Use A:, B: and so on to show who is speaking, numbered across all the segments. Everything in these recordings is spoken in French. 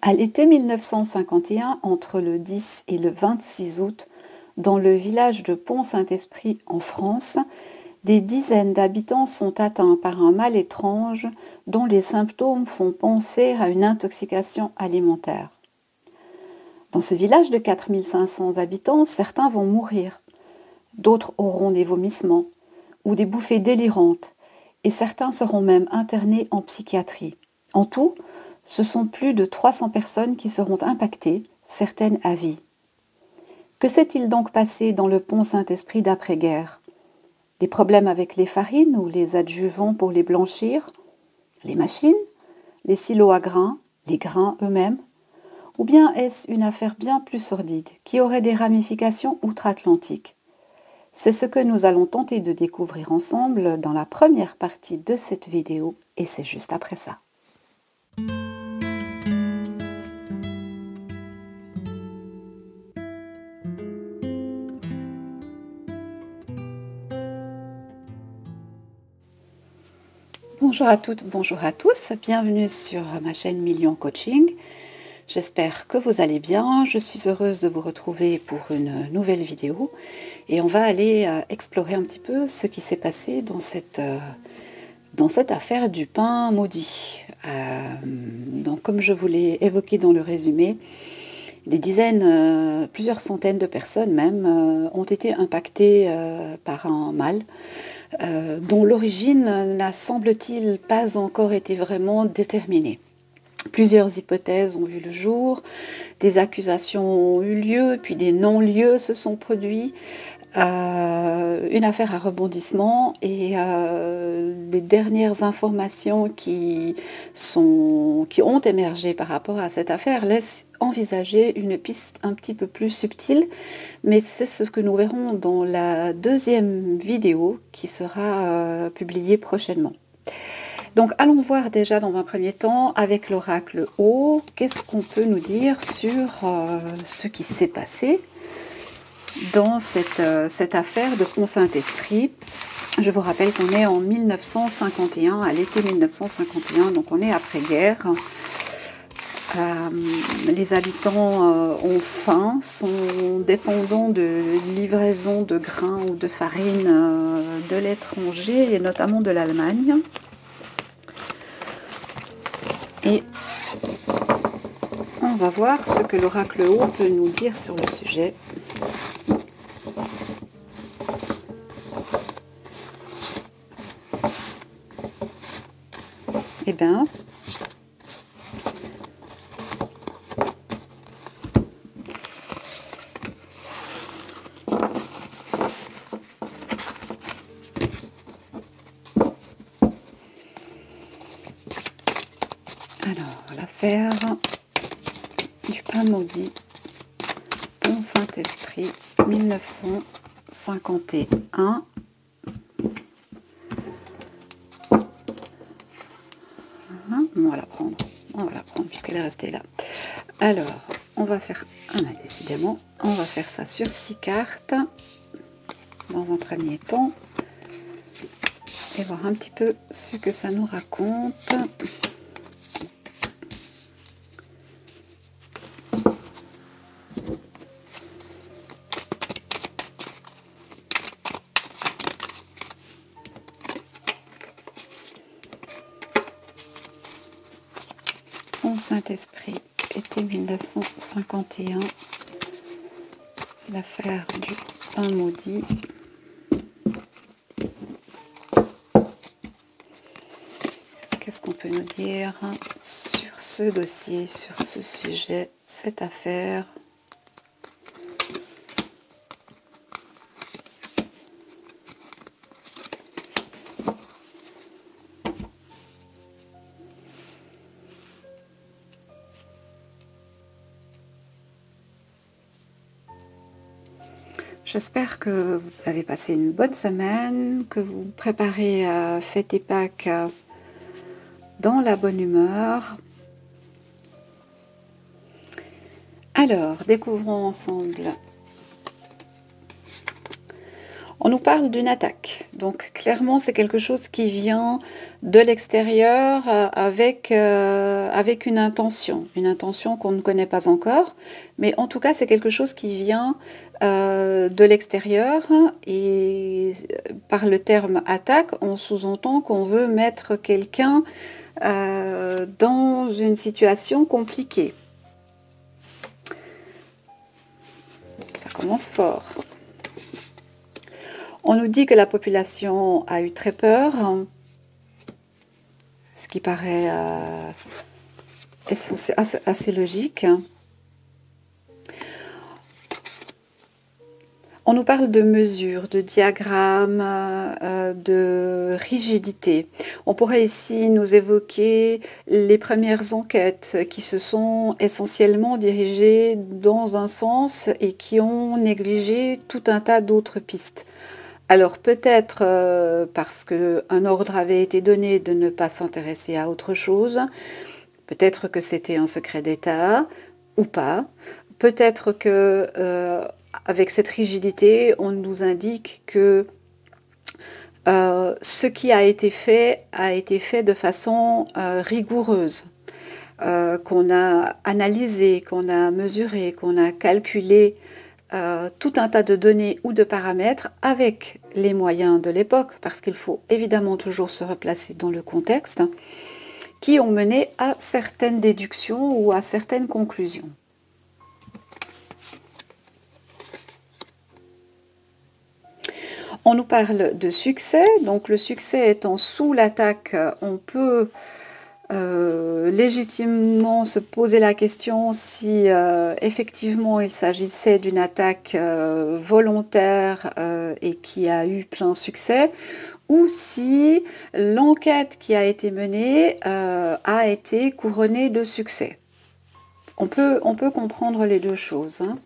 A: À l'été 1951, entre le 10 et le 26 août, dans le village de Pont-Saint-Esprit en France, des dizaines d'habitants sont atteints par un mal étrange dont les symptômes font penser à une intoxication alimentaire. Dans ce village de 4500 habitants, certains vont mourir, d'autres auront des vomissements ou des bouffées délirantes, et certains seront même internés en psychiatrie. En tout, ce sont plus de 300 personnes qui seront impactées, certaines à vie. Que s'est-il donc passé dans le Pont Saint-Esprit d'après-guerre? Des problèmes avec les farines ou les adjuvants pour les blanchir? Les machines? Les silos à grains? Les grains eux-mêmes? Ou bien est-ce une affaire bien plus sordide, qui aurait des ramifications outre-Atlantique? C'est ce que nous allons tenter de découvrir ensemble dans la première partie de cette vidéo, et c'est juste après ça. Bonjour à toutes, bonjour à tous, bienvenue sur ma chaîne Million Coaching. J'espère que vous allez bien, je suis heureuse de vous retrouver pour une nouvelle vidéo et on va aller explorer un petit peu ce qui s'est passé dans cette affaire du pain maudit. Donc comme je vous l'ai évoqué dans le résumé, des dizaines, plusieurs centaines de personnes même ont été impactées par un mal dont l'origine n'a, semble-t-il, pas encore été vraiment déterminée. Plusieurs hypothèses ont vu le jour, des accusations ont eu lieu, puis des non-lieux se sont produits. Une affaire à rebondissement et les dernières informations qui ont émergé par rapport à cette affaire laissent envisager une piste un petit peu plus subtile, mais c'est ce que nous verrons dans la deuxième vidéo qui sera publiée prochainement. Donc allons voir déjà dans un premier temps avec l'oracle O, qu'est-ce qu'on peut nous dire sur ce qui s'est passé dans cette affaire de Pont Saint-Esprit. Je vous rappelle qu'on est en 1951, à l'été 1951, donc on est après-guerre. Les habitants ont faim, sont dépendants de livraison de grains ou de farine de l'étranger et notamment de l'Allemagne. Et on va voir ce que l'oracle O peut nous dire sur le sujet. Eh bien, l'affaire du pain maudit, Pont Saint-Esprit, 1951. On va la prendre puisqu'elle est restée là. Alors, on va faire, décidément, on va faire ça sur 6 cartes dans un premier temps et voir un petit peu ce que ça nous raconte. Saint-Esprit, été 1951, l'affaire du pain maudit. Qu'est-ce qu'on peut nous dire sur ce dossier, sur ce sujet, cette affaire? J'espère que vous avez passé une bonne semaine, que vous préparez à fêter Pâques dans la bonne humeur. Alors, découvrons ensemble. On nous parle d'une attaque, donc clairement c'est quelque chose qui vient de l'extérieur avec une intention qu'on ne connaît pas encore, mais en tout cas c'est quelque chose qui vient de l'extérieur, et par le terme attaque, on sous-entend qu'on veut mettre quelqu'un dans une situation compliquée. Ça commence fort. On nous dit que la population a eu très peur, ce qui paraît assez logique. On nous parle de mesures, de diagrammes, de rigidité. On pourrait ici nous évoquer les premières enquêtes qui se sont essentiellement dirigées dans un sens et qui ont négligé tout un tas d'autres pistes. Alors peut-être parce qu'un ordre avait été donné de ne pas s'intéresser à autre chose, peut-être que c'était un secret d'État ou pas, peut-être que avec cette rigidité, on nous indique que ce qui a été fait de façon rigoureuse, qu'on a analysé, qu'on a mesuré, qu'on a calculé tout un tas de données ou de paramètres avec les moyens de l'époque, parce qu'il faut évidemment toujours se replacer dans le contexte, qui ont mené à certaines déductions ou à certaines conclusions. On nous parle de succès, donc le succès étant sous l'attaque, on peut légitimement se poser la question si effectivement il s'agissait d'une attaque volontaire et qui a eu plein succès, ou si l'enquête qui a été menée a été couronnée de succès. On peut comprendre les deux choses, hein.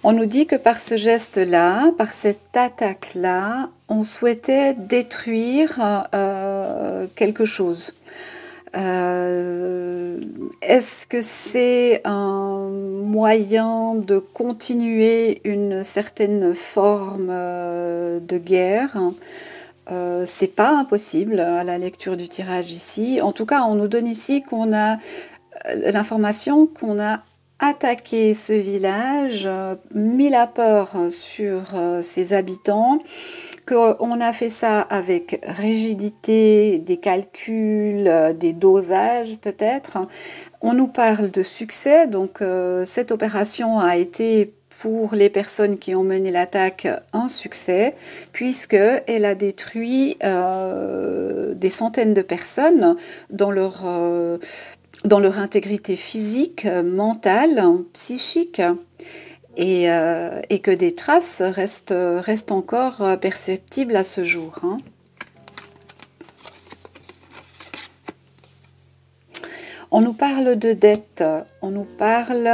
A: On nous dit que par ce geste-là, par cette attaque-là, on souhaitait détruire quelque chose. Est-ce que c'est un moyen de continuer une certaine forme de guerre? C'est pas impossible à la lecture du tirage ici. En tout cas, on nous donne ici qu'on a l'information qu'on a attaqué ce village, mis la peur sur ses habitants, qu'on a fait ça avec rigidité, des calculs, des dosages peut-être. On nous parle de succès, donc cette opération a été pour les personnes qui ont mené l'attaque un succès, puisqu'elle a détruit des centaines de personnes dans leur intégrité physique, mentale, psychique, et que des traces restent encore perceptibles à ce jour, hein. On nous parle de dette, on nous parle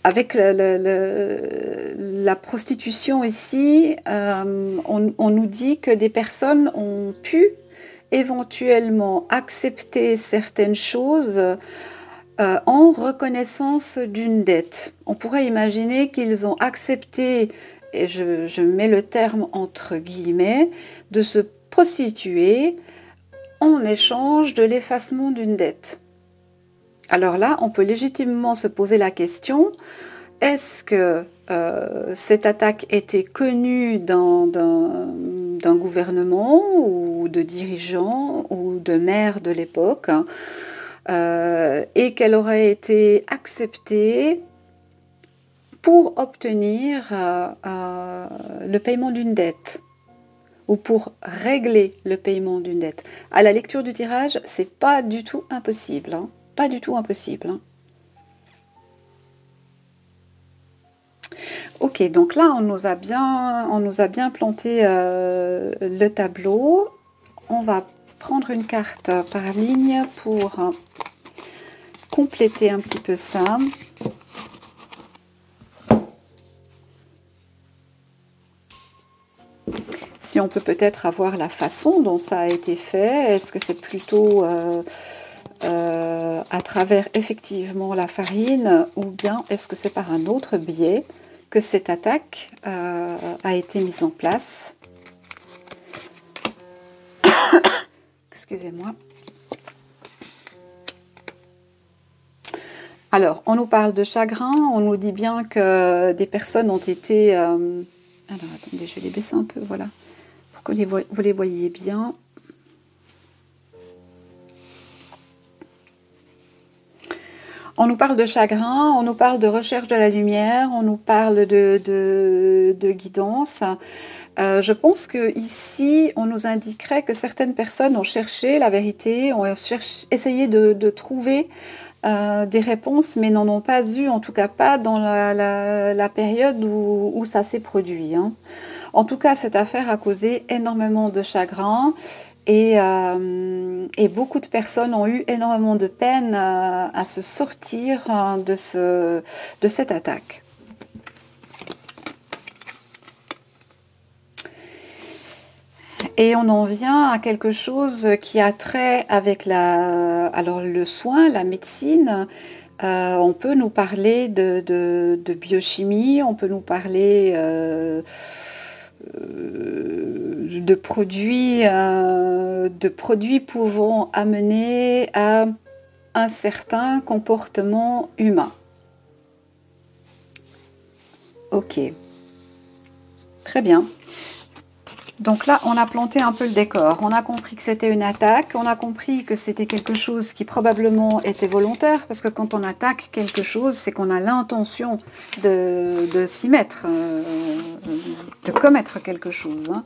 A: avec la prostitution ici, on nous dit que des personnes ont pu éventuellement accepter certaines choses en reconnaissance d'une dette. On pourrait imaginer qu'ils ont accepté, et je mets le terme entre guillemets, de se prostituer en échange de l'effacement d'une dette. Alors là, on peut légitimement se poser la question, est-ce que cette attaque était connue d'un gouvernement ou de dirigeants ou de maires de l'époque, et qu'elle aurait été acceptée pour obtenir le paiement d'une dette ou pour régler le paiement d'une dette. À la lecture du tirage, c'est pas du tout impossible, hein. Pas du tout impossible, hein. Ok, donc là on nous a bien planté le tableau. On va prendre une carte par ligne pour compléter un petit peu ça. Si on peut peut-être avoir la façon dont ça a été fait, est-ce que c'est plutôt à travers effectivement la farine, ou bien est-ce que c'est par un autre biais que cette attaque a été mise en place. Excusez-moi. Alors, on nous parle de chagrin, on nous dit bien que des personnes ont été... alors, attendez, je vais les baisser un peu, voilà, pour que vous les voyez bien. On nous parle de chagrin, on nous parle de recherche de la lumière, on nous parle de guidance. Je pense qu'ici, on nous indiquerait que certaines personnes ont cherché la vérité, ont essayé de trouver des réponses, mais n'en ont pas eu, en tout cas pas dans la période où ça s'est produit. Hein. En tout cas, cette affaire a causé énormément de chagrin. Et beaucoup de personnes ont eu énormément de peine à se sortir de cette attaque. Et on en vient à quelque chose qui a trait avec alors le soin, la médecine. On peut nous parler de biochimie, on peut nous parler... de produits pouvant amener à un certain comportement humain. Ok, très bien. Donc là, on a planté un peu le décor. On a compris que c'était une attaque. On a compris que c'était quelque chose qui probablement était volontaire. Parce que quand on attaque quelque chose, c'est qu'on a l'intention de s'y mettre, de commettre quelque chose. Hein.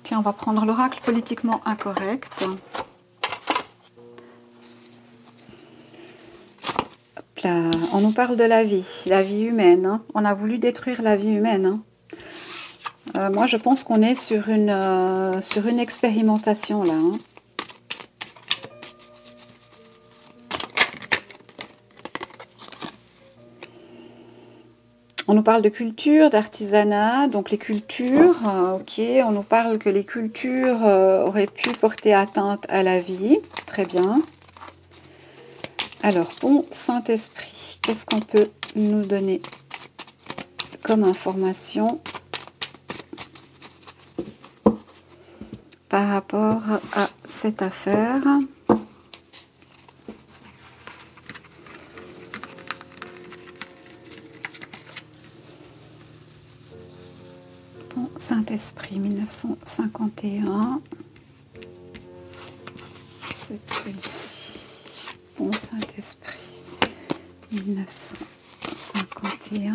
A: Tiens, on va prendre l'oracle politiquement incorrect. Hop là. On nous parle de la vie humaine. Hein. On a voulu détruire la vie humaine. Hein. Moi, je pense qu'on est sur une expérimentation là. Hein. On nous parle de culture, d'artisanat, donc les cultures, ok, on nous parle que les cultures auraient pu porter atteinte à la vie, très bien. Alors, bon Saint-Esprit, qu'est-ce qu'on peut nous donner comme information par rapport à cette affaire? Bon Saint-Esprit, 1951. C'est celle-ci. Bon Saint-Esprit, 1951.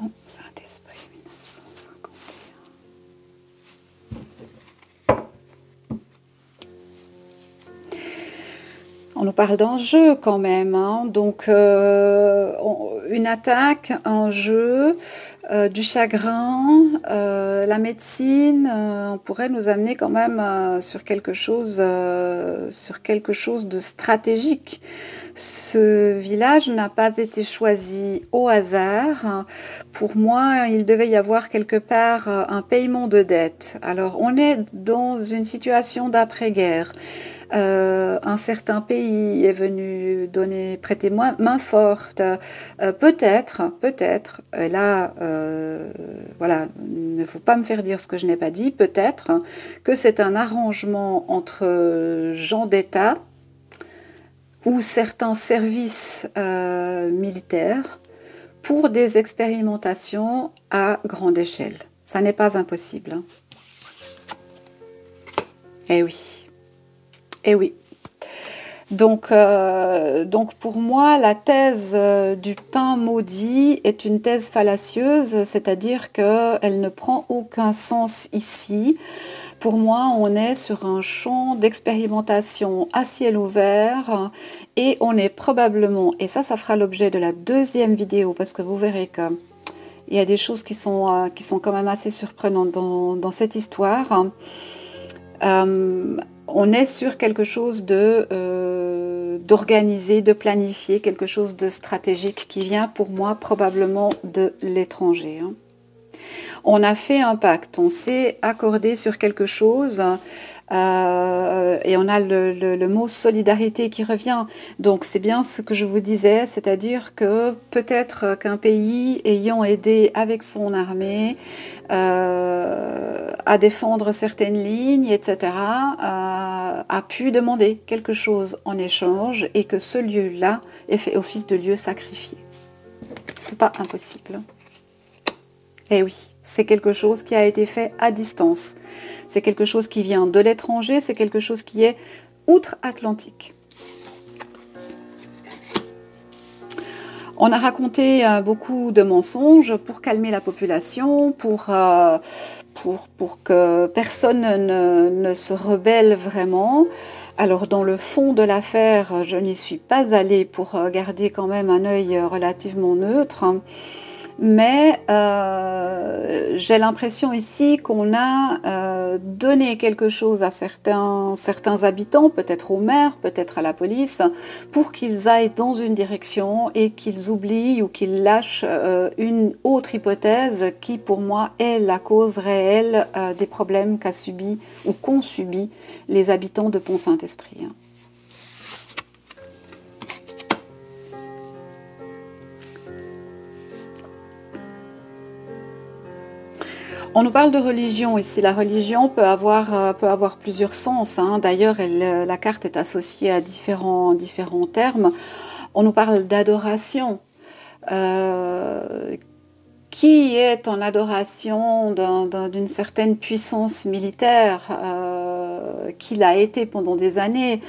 A: Bon Saint-Esprit, 1951. On nous parle d'enjeu quand même, hein. Donc une attaque, un jeu, du chagrin, la médecine, on pourrait nous amener quand même sur quelque chose de stratégique. Ce village n'a pas été choisi au hasard. Pour moi, il devait y avoir quelque part un paiement de dette. Alors, on est dans une situation d'après-guerre. Un certain pays est venu prêter main forte, peut-être, là, voilà, il ne faut pas me faire dire ce que je n'ai pas dit, peut-être que c'est un arrangement entre gens d'État ou certains services militaires pour des expérimentations à grande échelle. Ça n'est pas impossible. Hein. Eh oui. Eh oui. Donc pour moi, la thèse du pain maudit est une thèse fallacieuse, c'est-à-dire qu'elle ne prend aucun sens ici, Pour moi, on est sur un champ d'expérimentation à ciel ouvert et on est probablement, et ça fera l'objet de la deuxième vidéo parce que vous verrez que il y a des choses qui sont quand même assez surprenantes dans cette histoire. On est sur quelque chose d'organisé, de planifié, quelque chose de stratégique qui vient pour moi probablement de l'étranger. On a fait un pacte, on s'est accordé sur quelque chose et on a le mot solidarité qui revient. Donc c'est bien ce que je vous disais, c'est-à-dire que peut-être qu'un pays ayant aidé avec son armée à défendre certaines lignes, etc., a pu demander quelque chose en échange et que ce lieu-là ait fait office de lieu sacrifié. C'est pas impossible. Eh oui, c'est quelque chose qui a été fait à distance. C'est quelque chose qui vient de l'étranger, c'est quelque chose qui est outre-Atlantique. On a raconté beaucoup de mensonges pour calmer la population, pour que personne ne se rebelle vraiment. Alors dans le fond de l'affaire, je n'y suis pas allée pour garder quand même un œil relativement neutre. Mais j'ai l'impression ici qu'on a donné quelque chose à certains habitants, peut-être au maire, peut-être à la police, pour qu'ils aillent dans une direction et qu'ils oublient ou qu'ils lâchent une autre hypothèse qui, pour moi, est la cause réelle des problèmes qu'a subi ou qu'ont subi les habitants de Pont-Saint-Esprit. On nous parle de religion ici. La religion peut avoir plusieurs sens. D'ailleurs, la carte est associée à différents termes. On nous parle d'adoration. Qui est en adoration d'une certaine puissance militaire qui l'a été pendant des années.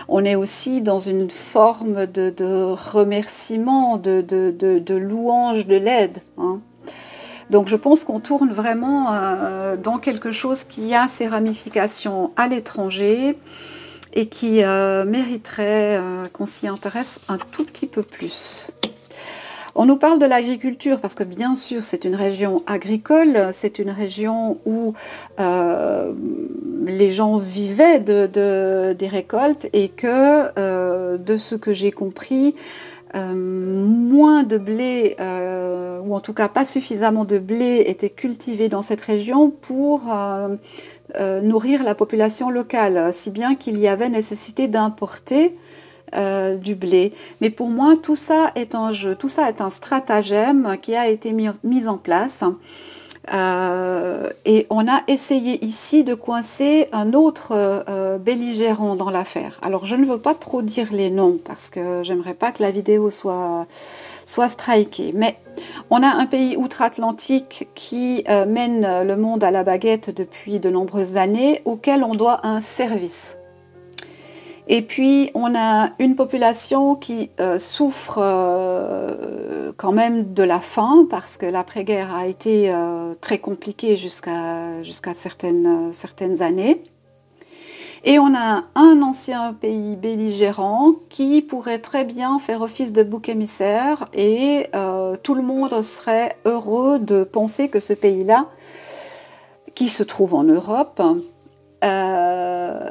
A: On est aussi dans une forme de remerciement, de louange de l'aide. Donc je pense qu'on tourne vraiment dans quelque chose qui a ses ramifications à l'étranger et qui mériterait qu'on s'y intéresse un tout petit peu plus. On nous parle de l'agriculture parce que bien sûr c'est une région agricole, c'est une région où les gens vivaient des récoltes et que de ce que j'ai compris, moins de blé, ou en tout cas pas suffisamment de blé était cultivé dans cette région pour nourrir la population locale, si bien qu'il y avait nécessité d'importer du blé. Mais pour moi, tout ça est un jeu, tout ça est un stratagème qui a été mis en place. Et on a essayé ici de coincer un autre belligérant dans l'affaire. Alors je ne veux pas trop dire les noms parce que j'aimerais pas que la vidéo soit strikée, mais on a un pays outre-Atlantique qui mène le monde à la baguette depuis de nombreuses années, auquel on doit un service. Et puis, on a une population qui souffre quand même de la faim, parce que l'après-guerre a été très compliquée jusqu'à certaines années. Et on a un ancien pays belligérant qui pourrait très bien faire office de bouc émissaire, et tout le monde serait heureux de penser que ce pays-là, qui se trouve en Europe,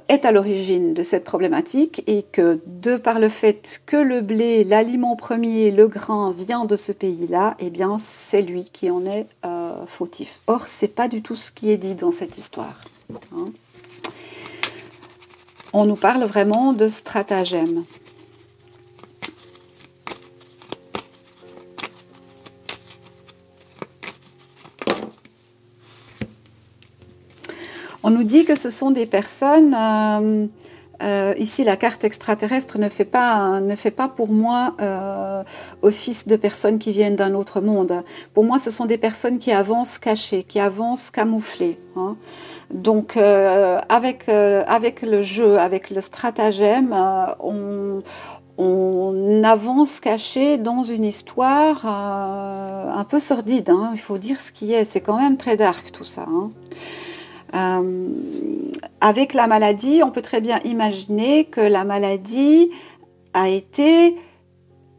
A: est à l'origine de cette problématique, et que de par le fait que le blé, l'aliment premier, le grain vient de ce pays-là, eh bien c'est lui qui en est fautif. Or, c'est pas du tout ce qui est dit dans cette histoire. On nous parle vraiment de stratagème. On nous dit que ce sont des personnes, ici la carte extraterrestre ne fait pas pour moi office de personnes qui viennent d'un autre monde. Pour moi, ce sont des personnes qui avancent cachées, qui avancent camouflées. Donc avec le jeu, avec le stratagème, on avance caché dans une histoire un peu sordide. Il faut dire ce qui est, c'est quand même très dark tout ça. Avec la maladie, on peut très bien imaginer que la maladie est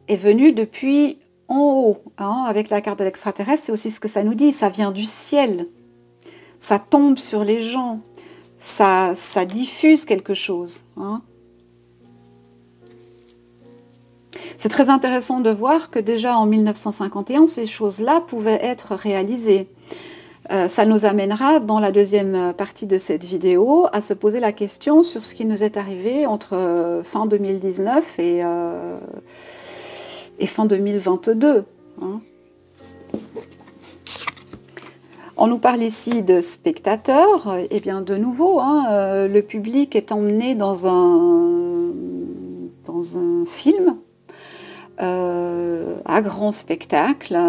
A: venue depuis en haut. Hein. Avec la carte de l'extraterrestre, c'est aussi ce que ça nous dit, ça vient du ciel. Ça tombe sur les gens, ça diffuse quelque chose. Hein. C'est très intéressant de voir que déjà en 1951, ces choses-là pouvaient être réalisées. Ça nous amènera dans la deuxième partie de cette vidéo à se poser la question sur ce qui nous est arrivé entre fin 2019 et fin 2022. Hein. On nous parle ici de spectateurs, et bien de nouveau, hein, le public est emmené dans un film, à grand spectacle,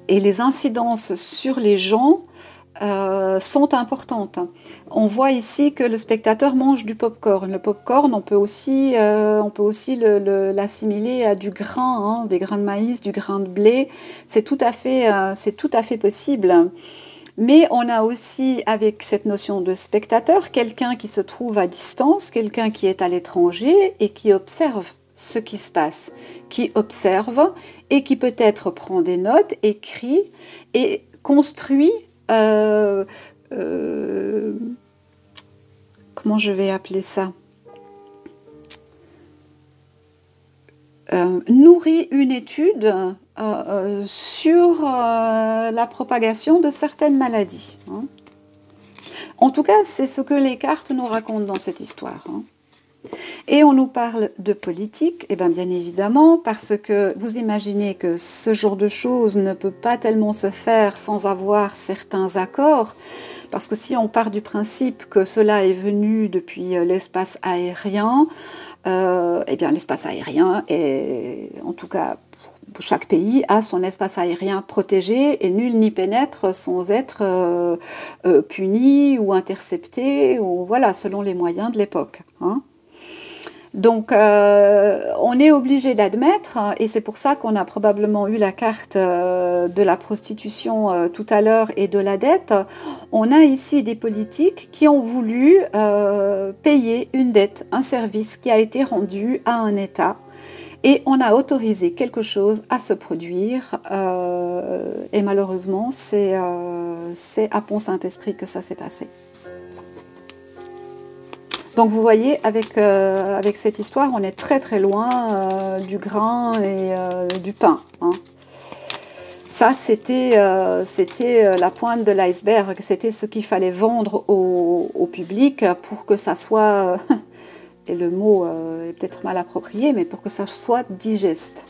A: et les incidences sur les gens sont importantes. On voit ici que le spectateur mange du pop-corn. Le pop-corn, on peut aussi l'assimiler à du grain, hein, des grains de maïs, du grain de blé. C'est tout à fait possible. Mais on a aussi, avec cette notion de spectateur, quelqu'un qui se trouve à distance, quelqu'un qui est à l'étranger et qui observe ce qui se passe, qui observe et qui peut-être prend des notes, écrit et construit, comment je vais appeler ça, nourrit une étude sur la propagation de certaines maladies. Hein. En tout cas, c'est ce que les cartes nous racontent dans cette histoire. Hein. Et on nous parle de politique, et bien évidemment, parce que vous imaginez que ce genre de choses ne peut pas tellement se faire sans avoir certains accords, parce que si on part du principe que cela est venu depuis l'espace aérien, eh bien l'espace aérien est, en tout cas, chaque pays a son espace aérien protégé et nul n'y pénètre sans être puni ou intercepté, ou voilà, selon les moyens de l'époque. Hein. Donc, on est obligé d'admettre, et c'est pour ça qu'on a probablement eu la carte de la prostitution tout à l'heure et de la dette. On a ici des politiques qui ont voulu payer une dette, un service qui a été rendu à un État, et on a autorisé quelque chose à se produire, et malheureusement, c'est à Pont-Saint-Esprit que ça s'est passé. Donc vous voyez, avec cette histoire, on est très très loin du grain et du pain. Hein. Ça, c'était la pointe de l'iceberg, c'était ce qu'il fallait vendre au public pour que ça soit, et le mot est peut-être mal approprié, mais pour que ça soit digeste.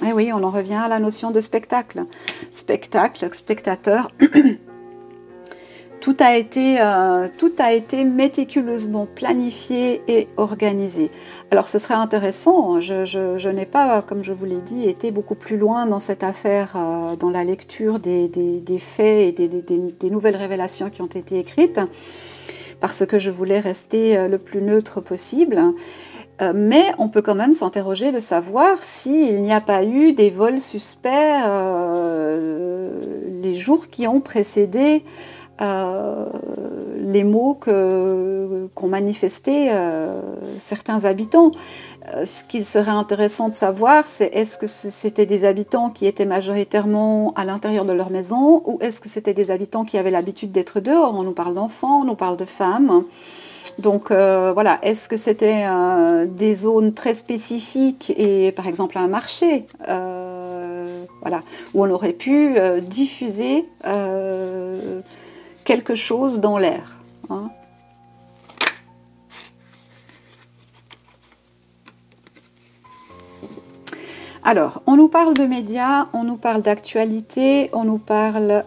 A: Et oui, on en revient à la notion de spectacle. Spectacle, spectateur... Tout a été méticuleusement planifié et organisé. Alors ce serait intéressant, je n'ai pas, comme je vous l'ai dit, été beaucoup plus loin dans cette affaire, dans la lecture des faits et des nouvelles révélations qui ont été écrites, parce que je voulais rester le plus neutre possible. Mais on peut quand même s'interroger de savoir s'il n'y a pas eu des vols suspects les jours qui ont précédé les mots qu'ont manifesté certains habitants. Ce qu'il serait intéressant de savoir, c'est est-ce que c'était des habitants qui étaient majoritairement à l'intérieur de leur maison, ou est-ce que c'était des habitants qui avaient l'habitude d'être dehors. On nous parle d'enfants, on nous parle de femmes. Donc voilà, est-ce que c'était des zones très spécifiques et par exemple un marché voilà, où on aurait pu diffuser quelque chose dans l'air. Hein. Alors, on nous parle de médias, on nous parle d'actualité, on nous parle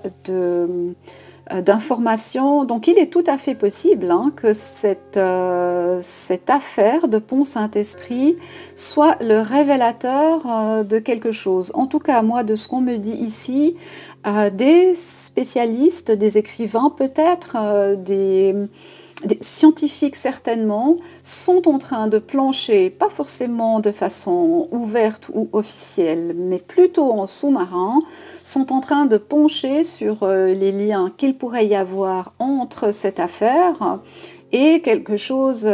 A: d'informations. Donc, il est tout à fait possible hein, que cette affaire de Pont-Saint-Esprit soit le révélateur de quelque chose. En tout cas, moi, de ce qu'on me dit ici, des spécialistes, des écrivains peut-être, des scientifiques certainement, sont en train de plancher, pas forcément de façon ouverte ou officielle, mais plutôt en sous-marin, sont en train de pencher sur les liens qu'il pourrait y avoir entre cette affaire et quelque chose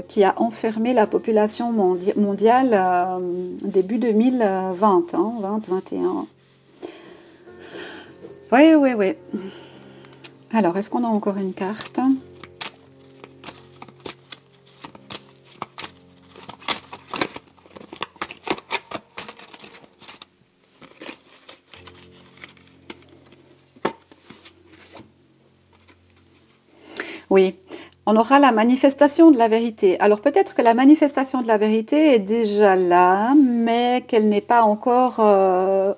A: qui a enfermé la population mondiale début 2020, hein, 2021. Oui, oui, oui. Alors, est-ce qu'on a encore une carte ? Oui, on aura la manifestation de la vérité. Alors peut-être que la manifestation de la vérité est déjà là, mais qu'elle n'est pas encore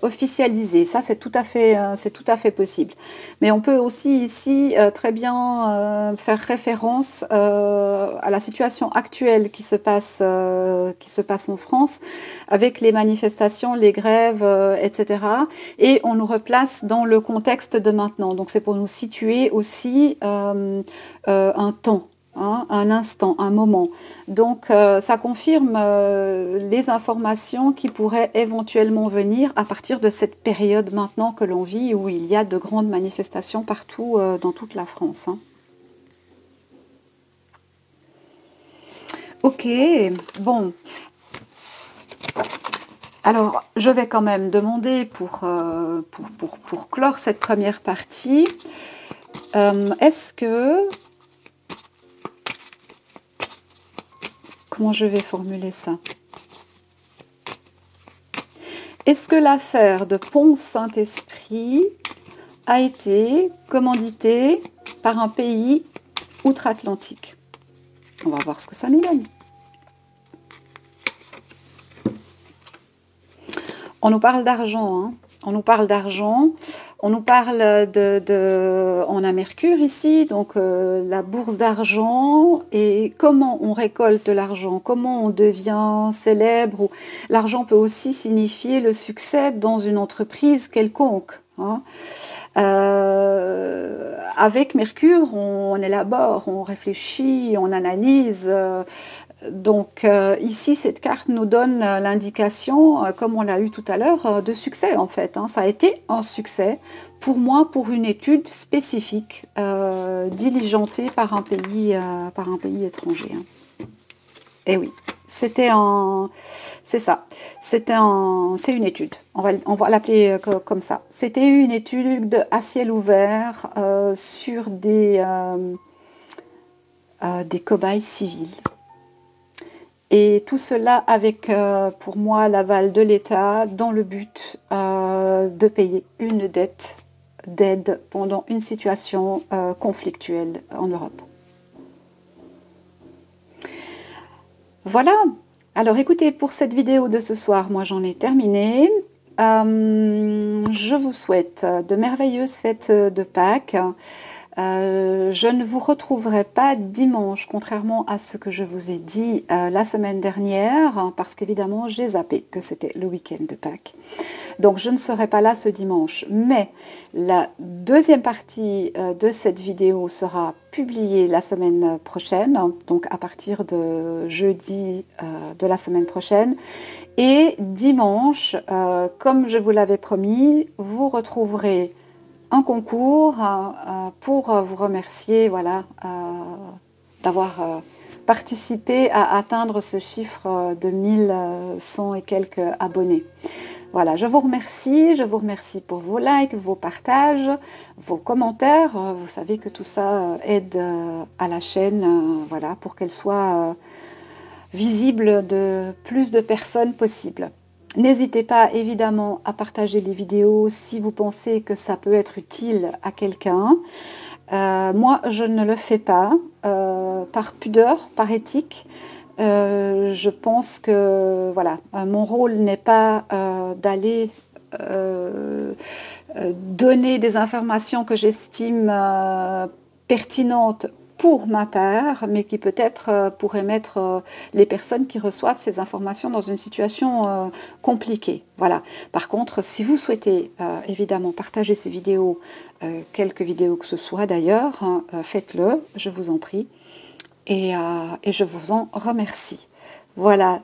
A: officialisée. Ça, c'est tout à fait possible. Mais on peut aussi ici très bien faire référence à la situation actuelle qui se passe en France, avec les manifestations, les grèves, etc. Et on nous replace dans le contexte de maintenant. Donc c'est pour nous situer aussi un temps, hein, un instant, un moment. Donc ça confirme les informations qui pourraient éventuellement venir à partir de cette période maintenant que l'on vit, où il y a de grandes manifestations partout dans toute la France, hein. Ok, bon. Alors, je vais quand même demander pour clore cette première partie, est-ce que... Comment je vais formuler ça? Est-ce que l'affaire de Pont-Saint-Esprit a été commanditée par un pays outre-Atlantique? On va voir ce que ça nous donne. On nous parle d'argent, hein. On nous parle d'argent, on nous parle on a Mercure ici, donc la bourse d'argent et comment on récolte l'argent, comment on devient célèbre. L'argent peut aussi signifier le succès dans une entreprise quelconque, hein. Avec Mercure, on élabore, on réfléchit, on analyse. Donc ici, cette carte nous donne l'indication, comme on l'a eu tout à l'heure, de succès en fait, hein. Ça a été un succès pour moi, pour une étude spécifique diligentée par un pays étranger, hein. Et oui, c'est ça, c'est une étude, on va l'appeler comme ça. C'était une étude à ciel ouvert sur des cobayes civils. Et tout cela avec, pour moi, l'aval de l'État dans le but de payer une dette d'aide pendant une situation conflictuelle en Europe. Voilà. Alors écoutez, pour cette vidéo de ce soir, moi j'en ai terminé. Je vous souhaite de merveilleuses fêtes de Pâques. Je ne vous retrouverai pas dimanche, contrairement à ce que je vous ai dit la semaine dernière, parce qu'évidemment j'ai zappé que c'était le week-end de Pâques. Donc je ne serai pas là ce dimanche, mais la deuxième partie de cette vidéo sera publiée la semaine prochaine, donc à partir de jeudi de la semaine prochaine. Et dimanche, comme je vous l'avais promis, vous retrouverez un concours pour vous remercier, voilà, d'avoir participé à atteindre ce chiffre de 1100 et quelques abonnés. Voilà, je vous remercie pour vos likes, vos partages, vos commentaires. Vous savez que tout ça aide à la chaîne, voilà, pour qu'elle soit visible de plus de personnes possible. N'hésitez pas évidemment à partager les vidéos si vous pensez que ça peut être utile à quelqu'un. Moi, je ne le fais pas par pudeur, par éthique. Je pense que voilà, mon rôle n'est pas d'aller donner des informations que j'estime pertinentes pour ma part, mais qui peut-être pourrait mettre les personnes qui reçoivent ces informations dans une situation compliquée. Voilà. Par contre, si vous souhaitez évidemment partager ces vidéos, quelques vidéos que ce soit d'ailleurs, hein, faites-le, je vous en prie, et je vous en remercie. Voilà.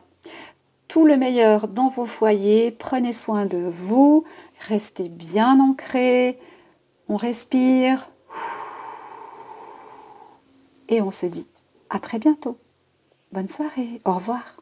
A: Tout le meilleur dans vos foyers, prenez soin de vous, restez bien ancrés, on respire et on se dit à très bientôt. Bonne soirée, au revoir.